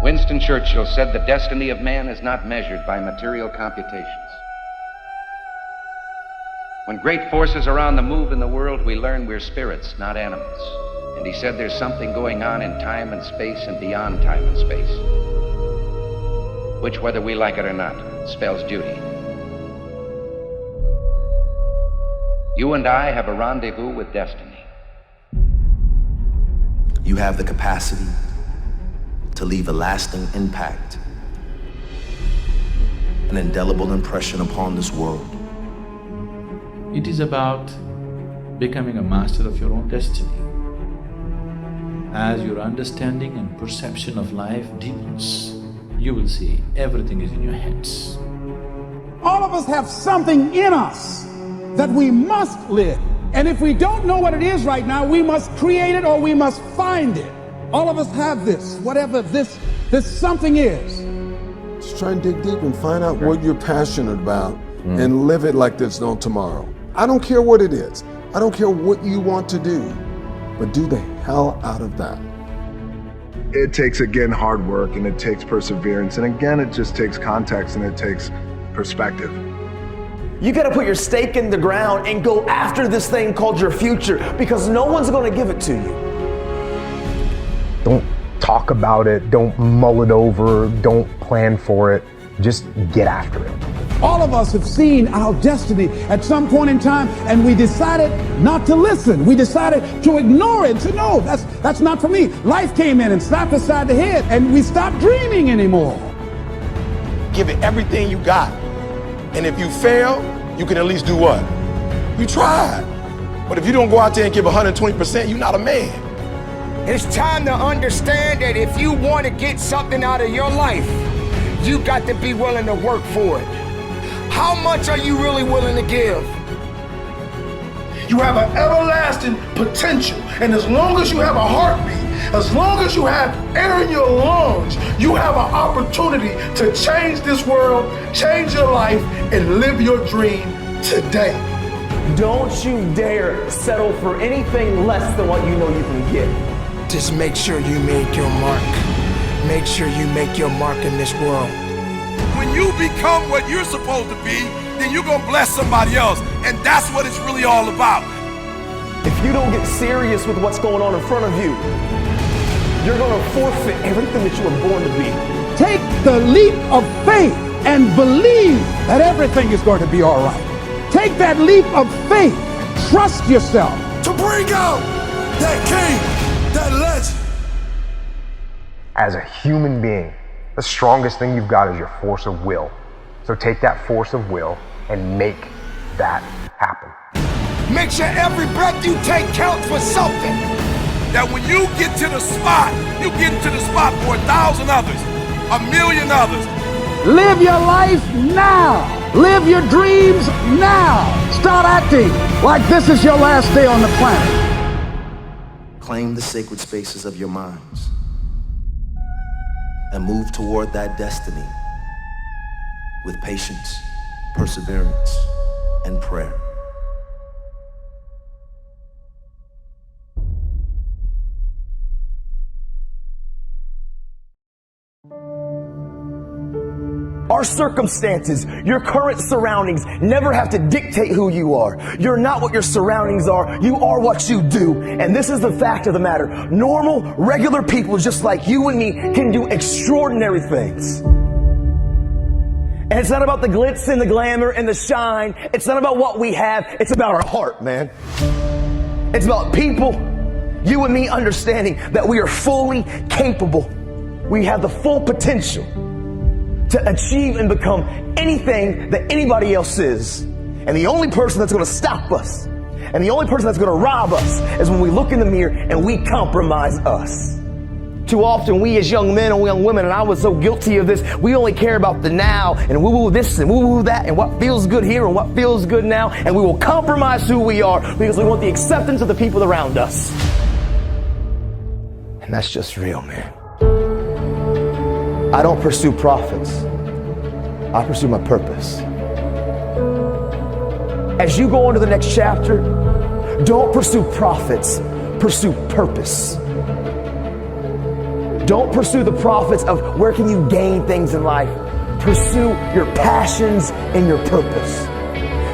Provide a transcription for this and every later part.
Winston Churchill said the destiny of man is not measured by material computations. When great forces are on the move in the world, we learn we're spirits, not animals. And he said there's something going on in time and space and beyond time and space, which, whether we like it or not, spells duty. You and I have a rendezvous with destiny. You have the capacity to leave a lasting impact, an indelible impression upon this world. It is about becoming a master of your own destiny. As your understanding and perception of life deepens, you will see everything is in your heads. All of us have something in us that we must live. And if we don't know what it is right now, we must create it or we must find it. All of us have this, whatever this something is. Just try and dig deep and find out what you're passionate about and live it like there's no tomorrow. I don't care what it is. I don't care what you want to do, but do the hell out of that. It takes, again, hard work, and it takes perseverance, and again, it just takes context and it takes perspective. You gotta put your stake in the ground and go after this thing called your future, because no one's gonna give it to you. Don't talk about it, don't mull it over, don't plan for it, just get after it. All of us have seen our destiny at some point in time, and we decided not to listen. We decided to ignore it, to no, that's not for me. Life came in and slapped us side the head, and we stopped dreaming anymore. Give it everything you got. And if you fail, you can at least do what? You tried. But if you don't go out there and give 120%, you're not a man. It's time to understand that if you want to get something out of your life, you got to be willing to work for it. How much are you really willing to give? You have an everlasting potential, and as long as you have a heartbeat, as long as you have air in your lungs, you have an opportunity to change this world, change your life, and live your dream today. Don't you dare settle for anything less than what you know you can get. Just make sure you make your mark. Make sure you make your mark in this world. When you become what you're supposed to be, then you're gonna bless somebody else, and that's what it's really all about. If you don't get serious with what's going on in front of you, you're gonna forfeit everything that you were born to be. Take the leap of faith and believe that everything is going to be all right. Take that leap of faith. Trust yourself. To bring out that king, that legend. As a human being, the strongest thing you've got is your force of will. So take that force of will and make that happen. Make sure every breath you take counts for something. That when you get to the spot, you get to the spot for 1,000 others, 1,000,000 others. Live your life now. Live your dreams now. Start acting like this is your last day on the planet. Claim the sacred spaces of your minds and move toward that destiny with patience, perseverance, and prayer. Our circumstances, your current surroundings never have to dictate who you are. You're not what your surroundings are. You are what you do. And this is the fact of the matter. Normal, regular people just like you and me can do extraordinary things. And it's not about the glitz and the glamour and the shine. It's not about what we have. It's about our heart, man. It's about people, you and me, understanding that we are fully capable. We have the full potential to achieve and become anything that anybody else is. And the only person that's going to stop us and the only person that's going to rob us is when we look in the mirror and we compromise us. Too often we as young men and young women, and I was so guilty of this, we only care about the now and woo-woo this and woo-woo that and what feels good here and what feels good now, and we will compromise who we are because we want the acceptance of the people around us. And that's just real, man. I don't pursue profits. I pursue my purpose. As you go into the next chapter, don't pursue profits, pursue purpose. Don't pursue the profits of where can you gain things in life. Pursue your passions and your purpose.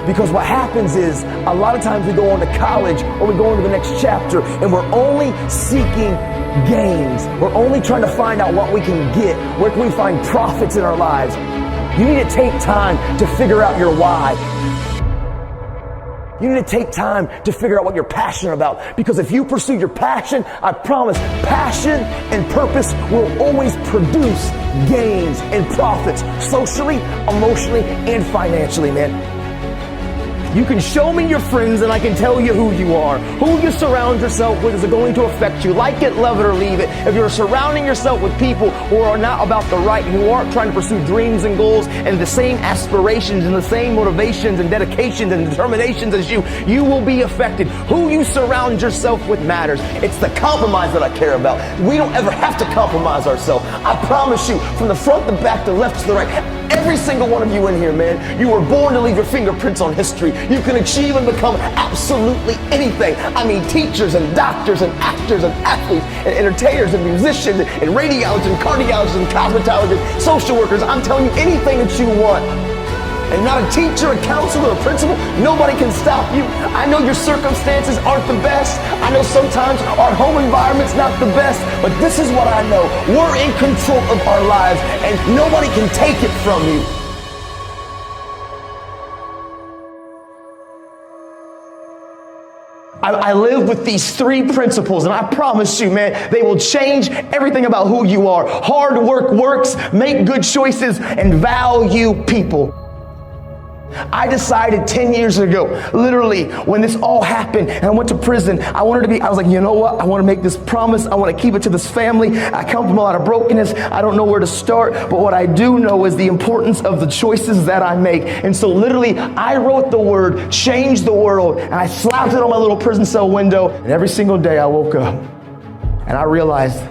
Because what happens is, a lot of times we go on to college or we go on to the next chapter and we're only seeking gains. We're only trying to find out what we can get. Where can we find profits in our lives? You need to take time to figure out your why. You need to take time to figure out what you're passionate about. Because if you pursue your passion, I promise, passion and purpose will always produce gains and profits, socially, emotionally, and financially, man. You can show me your friends and I can tell you who you are. Who you surround yourself with is going to affect you. Like it, love it, or leave it. If you're surrounding yourself with people who are not about the right, who aren't trying to pursue dreams and goals and the same aspirations and the same motivations and dedications and determinations as you, you will be affected. Who you surround yourself with matters. It's the compromise that I care about. We don't ever have to compromise ourselves. I promise you, from the front, the back, the left to the right, every single one of you in here, man, you were born to leave your fingerprints on history. You can achieve and become absolutely anything. I mean, teachers and doctors and actors and athletes and entertainers and musicians and radiologists and cardiologists and cosmetologists, social workers. I'm telling you, anything that you want. And not a teacher, a counselor, a principal, nobody can stop you. I know your circumstances aren't the best. I know sometimes our home environment's not the best, but this is what I know. We're in control of our lives and nobody can take it from you. I live with these three principles, and I promise you, man, they will change everything about who you are. Hard work works, make good choices, and value people. I decided 10 years ago, literally, when this all happened and I went to prison, I was like, you know what? I want to make this promise. I want to keep it to this family. I come from a lot of brokenness. I don't know where to start, but what I do know is the importance of the choices that I make. And so literally, I wrote the word, change the world, and I slapped it on my little prison cell window. And every single day I woke up and I realized,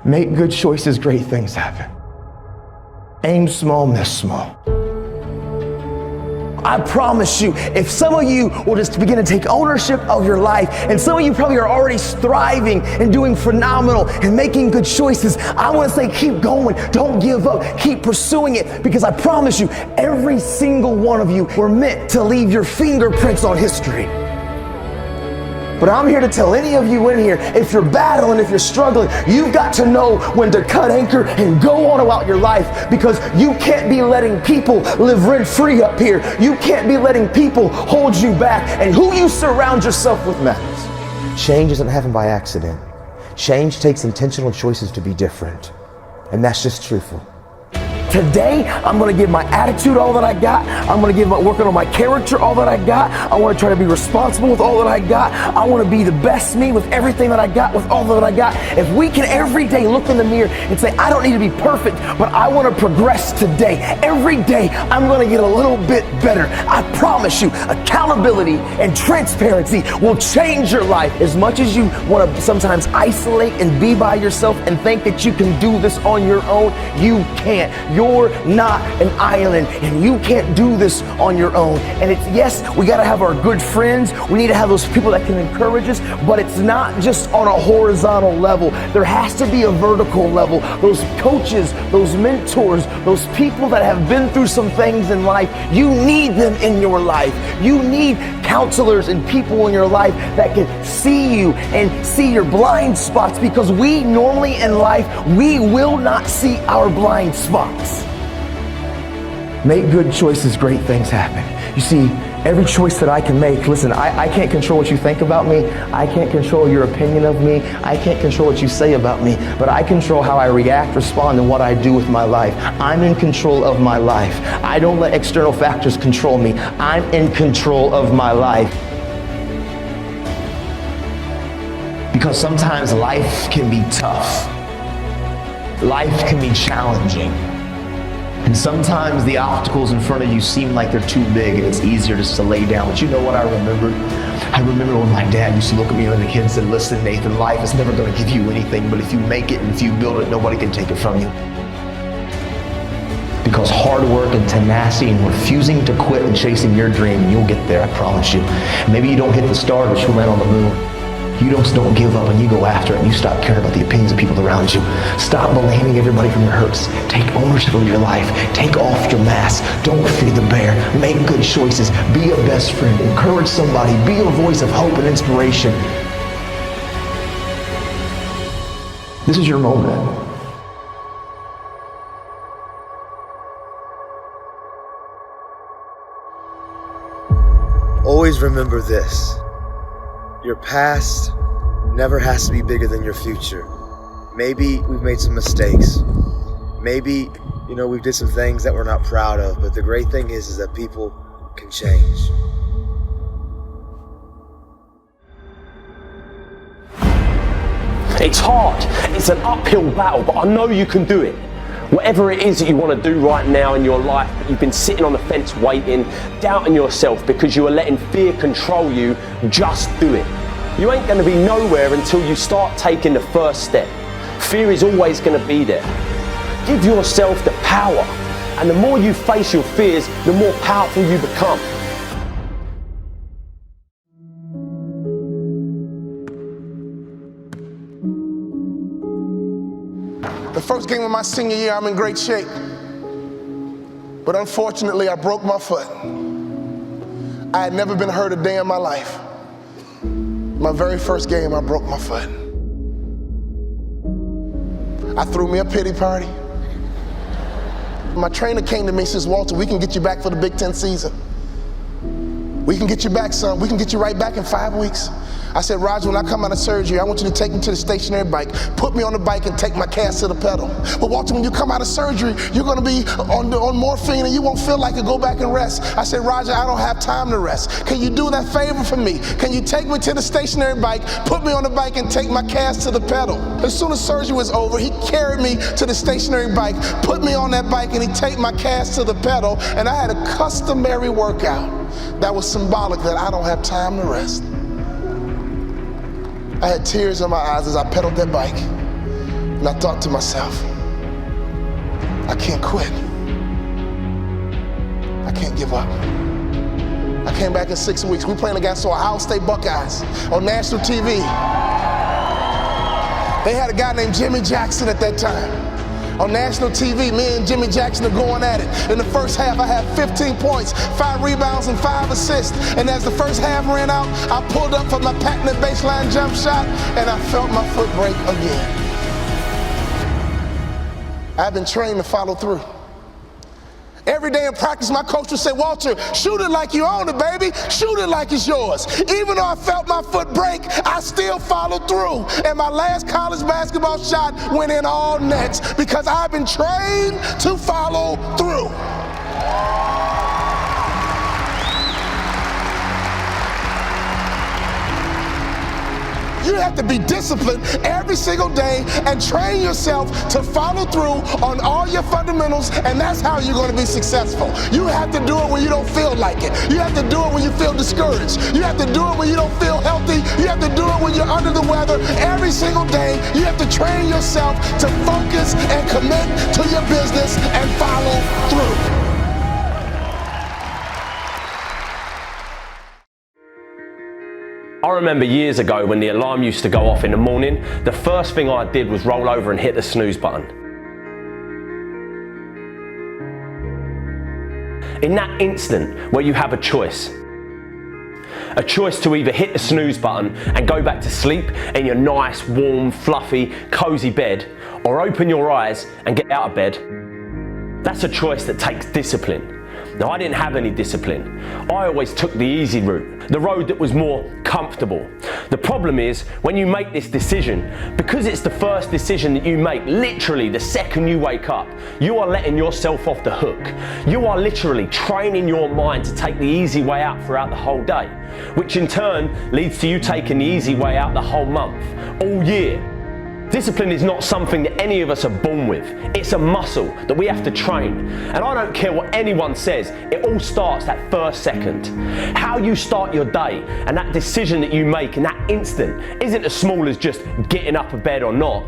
make good choices, great things happen. Aim small, miss small. I promise you, if some of you will just begin to take ownership of your life, and some of you probably are already thriving and doing phenomenal and making good choices, I want to say keep going, don't give up, keep pursuing it, because I promise you, every single one of you were meant to leave your fingerprints on history. But I'm here to tell any of you in here, if you're battling, if you're struggling, you've got to know when to cut anchor and go on about your life, because you can't be letting people live rent-free up here. You can't be letting people hold you back, and who you surround yourself with matters. Change doesn't happen by accident. Change takes intentional choices to be different, and that's just truthful. Today, I'm going to give my attitude all that I got. I'm going to working on my character all that I got. I want to try to be responsible with all that I got. I want to be the best me with everything that I got, with all that I got. If we can every day look in the mirror and say, I don't need to be perfect, but I want to progress today. Every day, I'm going to get a little bit better. I promise you, accountability and transparency will change your life. As much as you want to sometimes isolate and be by yourself and think that you can do this on your own, you can't. You're not an island, and you can't do this on your own. And it's, yes, we got to have our good friends. We need to have those people that can encourage us, but it's not just on a horizontal level. There has to be a vertical level. Those coaches, those mentors, those people that have been through some things in life, you need them in your life. You need counselors and people in your life that can see you and see your blind spots, because we normally in life, we will not see our blind spots. Make good choices, great things happen. You see, every choice that I can make, listen, I can't control what you think about me. I can't control your opinion of me. I can't control what you say about me, but I control how I react, respond, and what I do with my life. I'm in control of my life. I don't let external factors control me. I'm in control of my life. Because sometimes life can be tough. Life can be challenging. And sometimes the obstacles in front of you seem like they're too big and it's easier just to lay down. But you know what I remember? I remember when my dad used to look at me and the kids said, listen, Nathan, life is never going to give you anything, but if you make it and if you build it, nobody can take it from you. Because hard work and tenacity and refusing to quit and chasing your dream, you'll get there, I promise you. Maybe you don't hit the stars, but you'll land on the moon. you just don't give up and you go after it and you stop caring about the opinions of people around you. Stop blaming everybody from your hurts. Take ownership of your life. Take off your mask. Don't fear the bear. Make good choices. Be a best friend. Encourage somebody. Be a voice of hope and inspiration. This is your moment. Always remember this. Your past never has to be bigger than your future. Maybe we've made some mistakes. Maybe, we did some things that we're not proud of, but the great thing is that people can change. It's hard, it's an uphill battle, but I know you can do it. Whatever it is that you want to do right now in your life, but you've been sitting on the fence waiting, doubting yourself because you are letting fear control you, just do it. You ain't going to be nowhere until you start taking the first step. Fear is always going to be there. Give yourself the power, and the more you face your fears, the more powerful you become. The first game of my senior year, I'm in great shape. But unfortunately, I broke my foot. I had never been hurt a day in my life. My very first game, I broke my foot. I threw me a pity party. My trainer came to me and says, Walter, we can get you back for the Big Ten season. We can get you back, son. We can get you right back in 5 weeks. I said, Roger, when I come out of surgery, I want you to take me to the stationary bike, put me on the bike and take my cast to the pedal. But Walter, when you come out of surgery, you're gonna be on morphine and you won't feel like it, go back and rest. I said, Roger, I don't have time to rest. Can you do that favor for me? Can you take me to the stationary bike, put me on the bike and take my cast to the pedal? As soon as surgery was over, he carried me to the stationary bike, put me on that bike and he take my cast to the pedal, and I had a customary workout that was symbolic that I don't have time to rest. I had tears in my eyes as I pedaled that bike, and I thought to myself, I can't quit. I can't give up. I came back in 6 weeks. We playing against the Ohio State Buckeyes on national TV. They had a guy named Jimmy Jackson at that time. On national TV, me and Jimmy Jackson are going at it. In the first half, I had 15 points, 5 rebounds, and 5 assists. And as the first half ran out, I pulled up for my patented baseline jump shot, and I felt my foot break again. I've been trained to follow through. Every day in practice, my coach would say, Walter, shoot it like you own it, baby. Shoot it like it's yours. Even though I felt my foot break, I still followed through. And my last college basketball shot went in all nets because I've been trained to follow through. You have to be disciplined every single day and train yourself to follow through on all your fundamentals, and that's how you're going to be successful. You have to do it when you don't feel like it. You have to do it when you feel discouraged. You have to do it when you don't feel healthy. You have to do it when you're under the weather. Every single day, you have to train yourself to focus and commit to your business and follow through. I remember years ago when the alarm used to go off in the morning, the first thing I did was roll over and hit the snooze button. In that instant where you have a choice to either hit the snooze button and go back to sleep in your nice, warm, fluffy, cozy bed, or open your eyes and get out of bed, that's a choice that takes discipline. Now, I didn't have any discipline. I always took the easy route, the road that was more comfortable. The problem is, when you make this decision, because it's the first decision that you make, literally the second you wake up, you are letting yourself off the hook. You are literally training your mind to take the easy way out throughout the whole day, which in turn leads to you taking the easy way out the whole month, all year. Discipline is not something that any of us are born with. It's a muscle that we have to train. And I don't care what anyone says, it all starts that first second. How you start your day and that decision that you make in that instant isn't as small as just getting up of bed or not.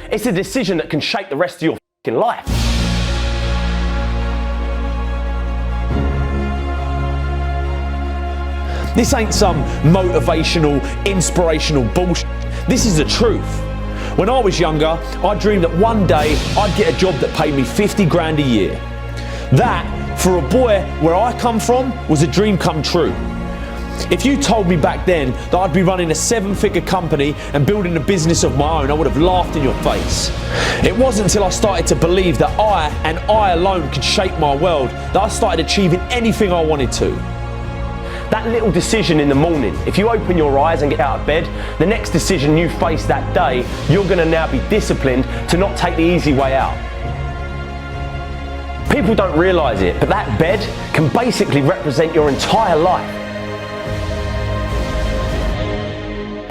It's a decision that can shape the rest of your f***ing life. This ain't some motivational, inspirational bullshit. This is the truth. When I was younger, I dreamed that one day I'd get a job that paid me 50 grand a year. That, for a boy where I come from, was a dream come true. If you told me back then that I'd be running a 7-figure company and building a business of my own, I would have laughed in your face. It wasn't until I started to believe that I, and I alone, could shape my world, that I started achieving anything I wanted to. That little decision in the morning, if you open your eyes and get out of bed, the next decision you face that day, you're going to now be disciplined to not take the easy way out. People don't realise it, but that bed can basically represent your entire life.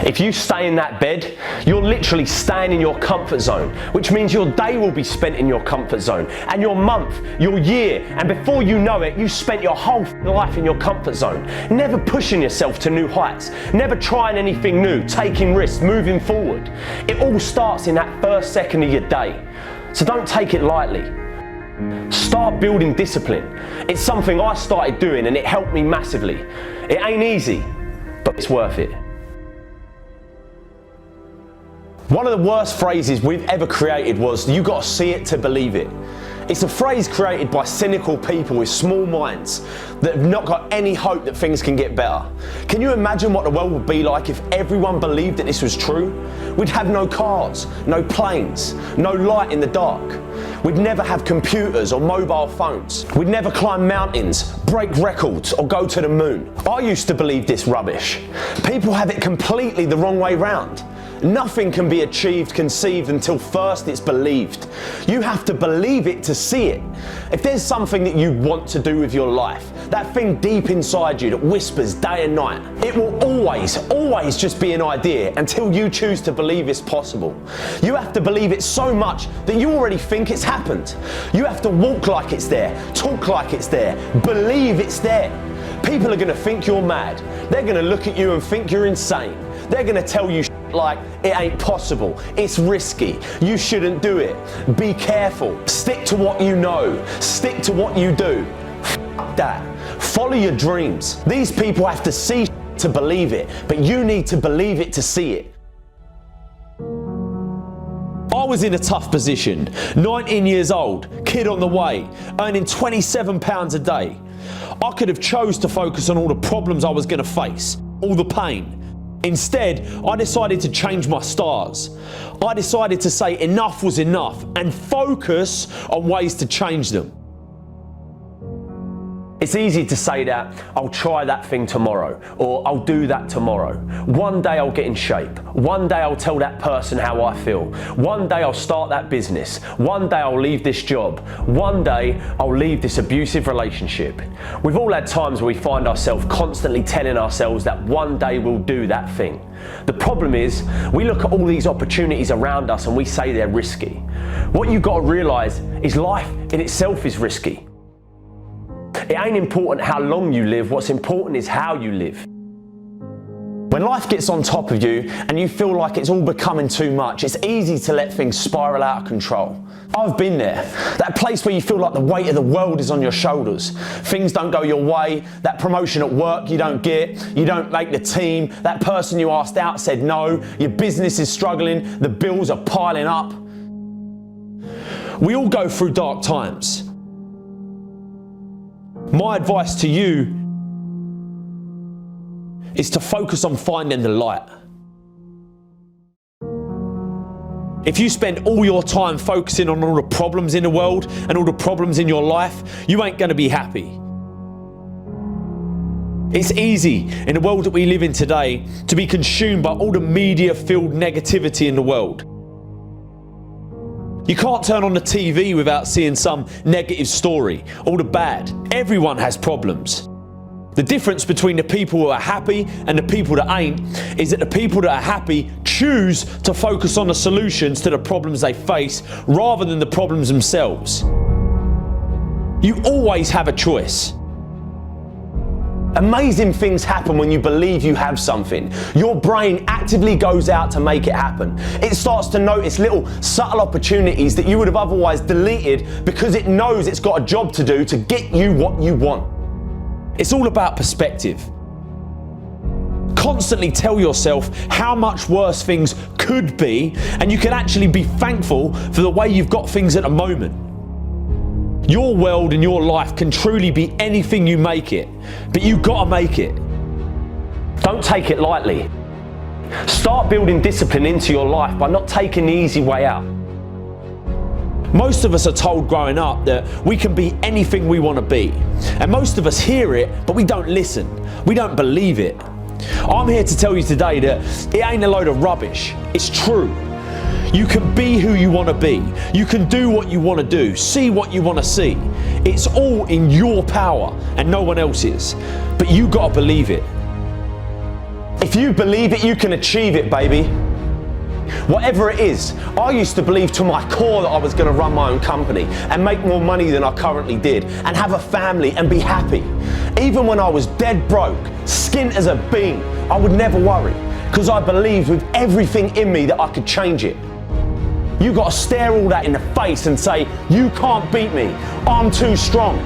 If you stay in that bed, you're literally staying in your comfort zone, which means your day will be spent in your comfort zone, and your month, your year, and before you know it, you spent your whole life in your comfort zone, never pushing yourself to new heights, never trying anything new, taking risks, moving forward. It all starts in that first second of your day, so don't take it lightly. Start building discipline. It's something I started doing and it helped me massively. It ain't easy, but it's worth it. One of the worst phrases we've ever created was, "You gotta see it to believe it." It's a phrase created by cynical people with small minds that have not got any hope that things can get better. Can you imagine what the world would be like if everyone believed that this was true? We'd have no cars, no planes, no light in the dark. We'd never have computers or mobile phones. We'd never climb mountains, break records, or go to the moon. I used to believe this rubbish. People have it completely the wrong way round. Nothing can be achieved, conceived until first it's believed. You have to believe it to see it. If there's something that you want to do with your life, that thing deep inside you that whispers day and night, it will always just be an idea until you choose to believe it's possible. You have to believe it so much that you already think it's happened. You have to walk like it's there, talk like it's there, believe it's there. People are going to think you're mad. They're going to look at you and think you're insane. They're going to tell you like it ain't possible, it's risky, you shouldn't do it, be careful, stick to what you know, stick to what you do. F that. Follow your dreams. These people have to see to believe it, but you need to believe it to see it. I was in a tough position, 19 years old, kid on the way, earning £27 a day. I could have chose to focus on all the problems I was going to face, all the pain. Instead, I decided to change my stars. I decided to say enough was enough and focus on ways to change them. It's easy to say that, I'll try that thing tomorrow, or I'll do that tomorrow. One day I'll get in shape. One day I'll tell that person how I feel. One day I'll start that business. One day I'll leave this job. One day I'll leave this abusive relationship. We've all had times where we find ourselves constantly telling ourselves that one day we'll do that thing. The problem is, we look at all these opportunities around us and we say they're risky. What you've got to realise is life in itself is risky. It ain't important how long you live, what's important is how you live. When life gets on top of you and you feel like it's all becoming too much, it's easy to let things spiral out of control. I've been there. That place where you feel like the weight of the world is on your shoulders. Things don't go your way, that promotion at work you don't get, you don't make the team, that person you asked out said no, your business is struggling, the bills are piling up. We all go through dark times. My advice to you is to focus on finding the light. If you spend all your time focusing on all the problems in the world and all the problems in your life, you ain't going to be happy. It's easy in the world that we live in today to be consumed by all the media-filled negativity in the world. You can't turn on the TV without seeing some negative story, all the bad. Everyone has problems. The difference between the people who are happy and the people that ain't is that the people that are happy choose to focus on the solutions to the problems they face rather than the problems themselves. You always have a choice. Amazing things happen when you believe you have something. Your brain actively goes out to make it happen. It starts to notice little subtle opportunities that you would have otherwise deleted because it knows it's got a job to do to get you what you want. It's all about perspective. constantly tell yourself how much worse things could be, and you can actually be thankful for the way you've got things at the moment. Your world and your life can truly be anything you make it, but you've got to make it. Don't take it lightly. Start building discipline into your life by not taking the easy way out. Most of us are told growing up that we can be anything we want to be. And most of us hear it, but we don't listen. We don't believe it. I'm here to tell you today that it ain't a load of rubbish. It's true. You can be who you want to be. You can do what you want to do, see what you want to see. It's all in your power and no one else's. But you got to believe it. If you believe it, you can achieve it, baby. Whatever it is, I used to believe to my core that I was going to run my own company and make more money than I currently did and have a family and be happy. Even when I was dead broke, skint as a bean, I would never worry because I believed with everything in me that I could change it. You got to stare all that in the face and say, you can't beat me, I'm too strong.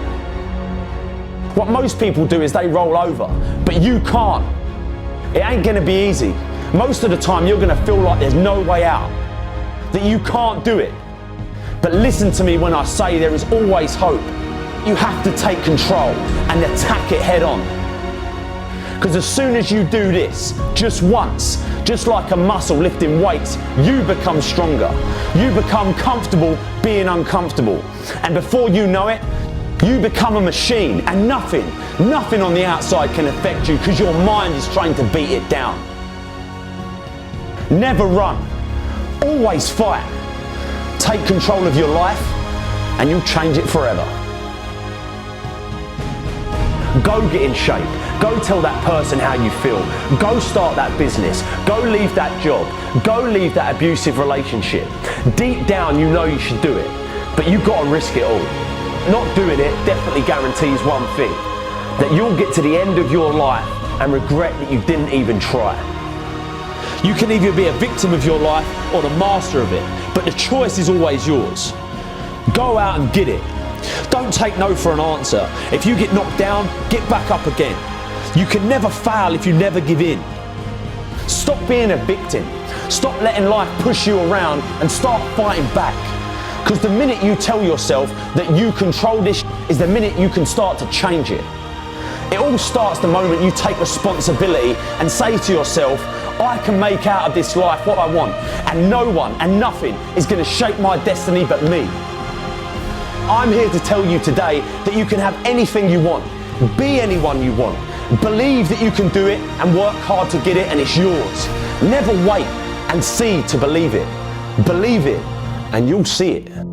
What most people do is they roll over, but you can't. It ain't going to be easy. Most of the time you're going to feel like there's no way out, that you can't do it. But listen to me when I say there is always hope. You have to take control and attack it head on. Because as soon as you do this, just once, just like a muscle lifting weights, you become stronger. You become comfortable being uncomfortable. And before you know it, you become a machine, and nothing on the outside can affect you because your mind is trained to beat it down. Never run, always fight. Take control of your life and you'll change it forever. Go get in shape. Go tell that person how you feel. Go start that business. Go leave that job. Go leave that abusive relationship. Deep down you know you should do it, but you've got to risk it all. Not doing it definitely guarantees one thing, that you'll get to the end of your life and regret that you didn't even try. You can either be a victim of your life or the master of it, but the choice is always yours. Go out and get it. Don't take no for an answer. If you get knocked down, get back up again. You can never fail if you never give in. Stop being a victim. Stop letting life push you around and start fighting back. Because the minute you tell yourself that you control this is the minute you can start to change it. It all starts the moment you take responsibility and say to yourself, I can make out of this life what I want, and no one and nothing is going to shape my destiny but me. I'm here to tell you today that you can have anything you want, be anyone you want, believe that you can do it and work hard to get it, and it's yours. Never wait and see to believe it. Believe it and you'll see it.